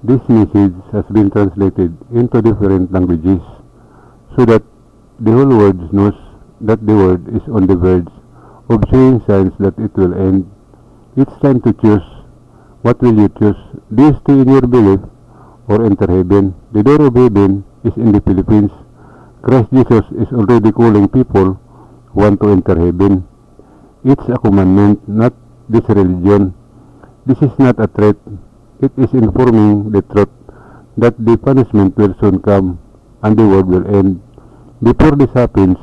This message has been translated into different languages so that the whole world knows that the world is on the verge of showing signs that it will end. It's time to choose. What will you choose? Do you stay in your belief or enter heaven? The door of heaven is in the Philippines. Christ Jesus is already calling people who want to enter heaven. It's a commandment, not this religion. This is not a threat. It is informing the truth that the punishment will soon come and the world will end. Before this happens,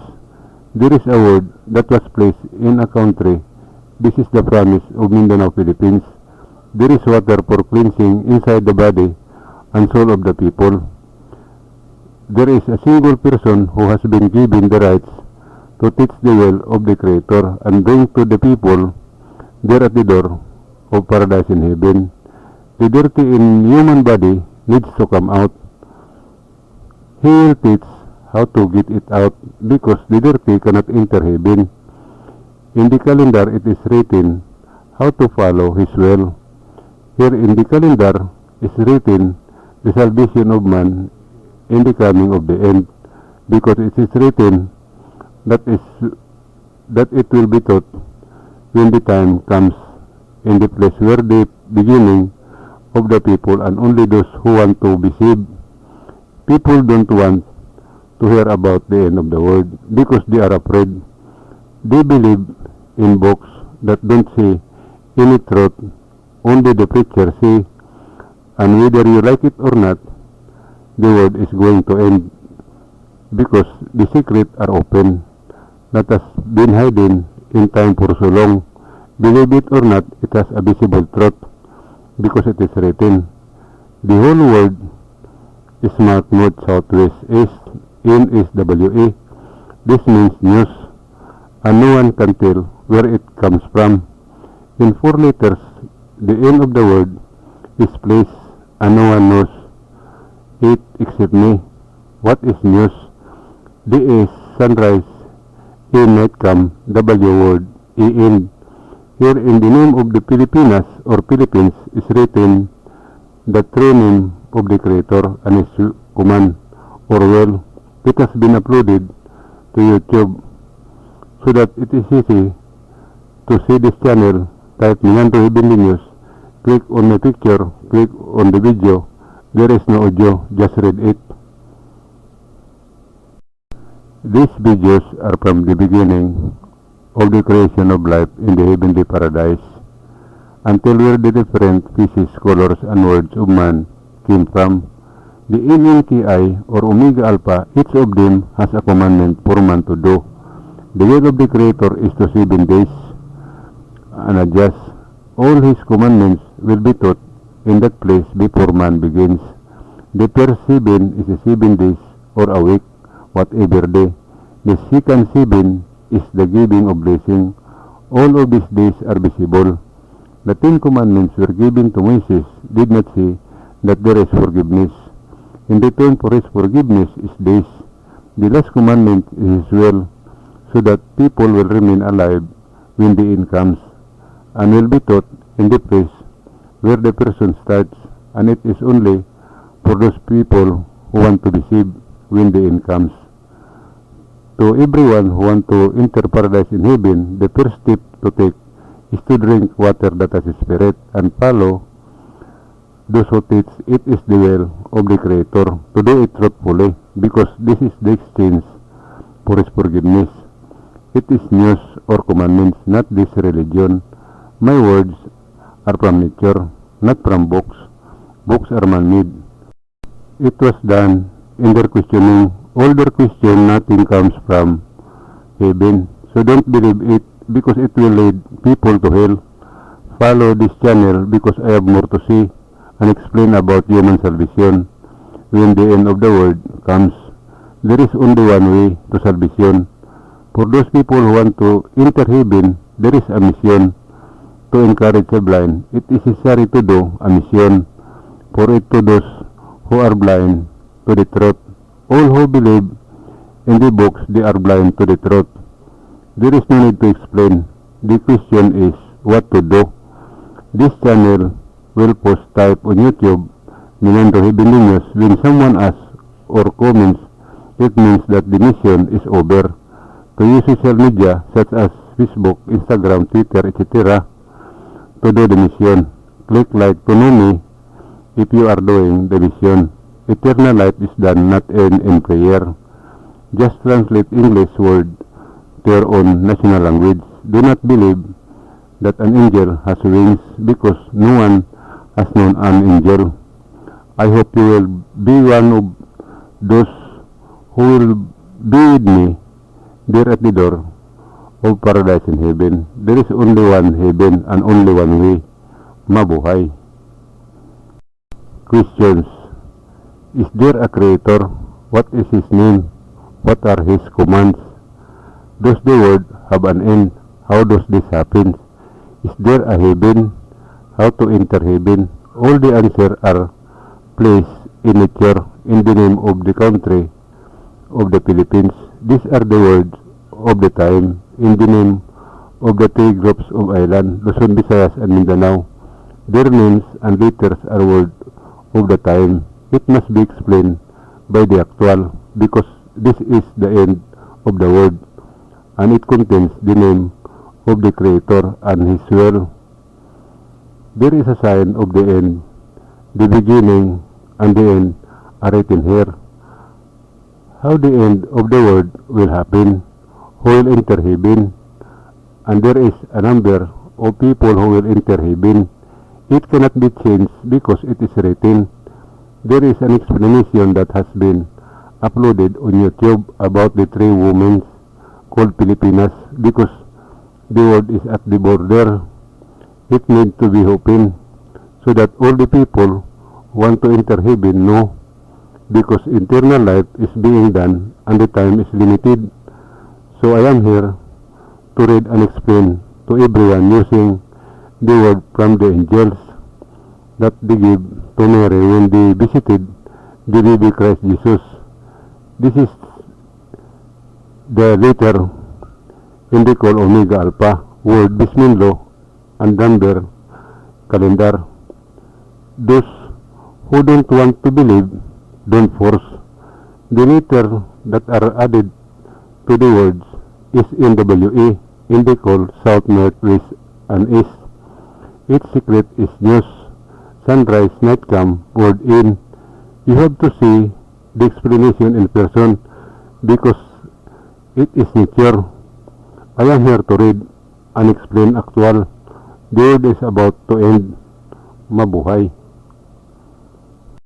there is a word that was placed in a country. This is the promise of Mindanao, Philippines. There is water for cleansing inside the body and soul of the people. There is a single person who has been given the rights to teach the will of the Creator and bring to the people there at the door of paradise in heaven. The dirty in human body needs to come out. He will teach how to get it out because the dirty cannot enter heaven. In the calendar it is written how to follow His will. Here in the calendar is written the salvation of man in the coming of the end, because it is written that it will be taught when the time comes in the place where the beginning of the people and only those who want to be saved. People don't want to hear about the end of the world because they are afraid. They believe in books that don't say any truth, only the preacher say, and whether you like it or not, the world is going to end because the secrets are open that has been hidden in time for so long. Believe it or not, it has a visible truth because it is written. The whole world is marked north, southwest, east, NSWA. This means news, and no one can tell where it comes from. In 4 letters, the end of the world is placed, and no one knows it except me. What is news? D is sunrise, A night come, W word, A end. Here in the name of the Pilipinas or Philippines is written the true name of the Creator and His command or will. It has been uploaded to YouTube so that it is easy to see this channel. Type Minando Heavenly News, click on my picture, click on the video. There is no audio, just read it. These videos are from the beginning of the creation of life in the heavenly paradise until where the different species, colors, and words of man came from. The NNKI or Omega Alpha, each of them has a commandment for man to do. The will of the Creator is to 7 days and adjust. All His commandments will be taught in that place before man begins. The first 7 is the 7 days or a week, whatever day. The second 7 is the giving of blessing. All of these days are visible. The 10 commandments were given to Moses did not say that there is forgiveness. In return for his forgiveness is this. The last commandment is His will, so that people will remain alive when the end comes, and will be taught in the place where the person starts, and it is only for those people who want to be saved when the end comes. To everyone who want to enter paradise in heaven, the first step to take is to drink water that has spirit and follow those who teach it is the will of the Creator to do it truthfully, because this is the exchange for His forgiveness. It is news or commandments, not this religion. My words are from nature, not from books. Books are man-made. It was done in their questioning. All their question, nothing comes from heaven. So don't believe it because it will lead people to hell. Follow this channel because I have more to say and explain about human salvation. When the end of the world comes, there is only one way to salvation. For those people who want to enter heaven, there is a mission to encourage the blind. It is necessary to do a mission for it to those who are blind to the truth. All who believe in the books, they are blind to the truth. There is no need to explain. The question is what to do. This channel will post type on YouTube Minando Hebenenius, when someone asks or comments, it means that the mission is over. To use social media such as Facebook, Instagram, Twitter, etc. to do the mission. Click like to know me if you are doing the mission. Eternal life is done not in prayer. Just translate English word to your own national language. Do not believe that an angel has wings because no one has known an angel. I hope you will be one of those who will be with me there at the door of paradise in heaven. There is only one heaven and only one way. Mabuhay. Questions. Is there a creator? What is his name? What are his commands? Does the world have an end? How does this happen? Is there a heaven? How to enter heaven? All the answers are placed in nature in the name of the country of the Philippines. These are the words of the time in the name of the three groups of islands, Luzon, Visayas, and Mindanao. Their names and letters are words of the time. It must be explained by the actual because this is the end of the world and it contains the name of the Creator and His will. There is a sign of the end. The beginning and the end are written here. How the end of the world will happen, who will enter heaven, and there is a number of people who will enter heaven. It cannot be changed because it is written. There is an explanation that has been uploaded on YouTube about the three women called Filipinas because the world is at the border. It needs to be open so that all the people who want to enter heaven know because eternal life is being done and the time is limited. So I am here to read and explain to everyone using the word from the angels that they give to Mary when they visited the baby Christ Jesus. This is the letter in the call Omega Alpha, word Bismillah, and number calendar. Those who don't want to believe, don't force. The letter that are added to the words is NWA, in the call South, North, West, and East. Its secret is news. Sunrise, night come, word in. You have to see the explanation in person because it is nature. I am here to read and explain actual. The world is about to end. Mabuhay.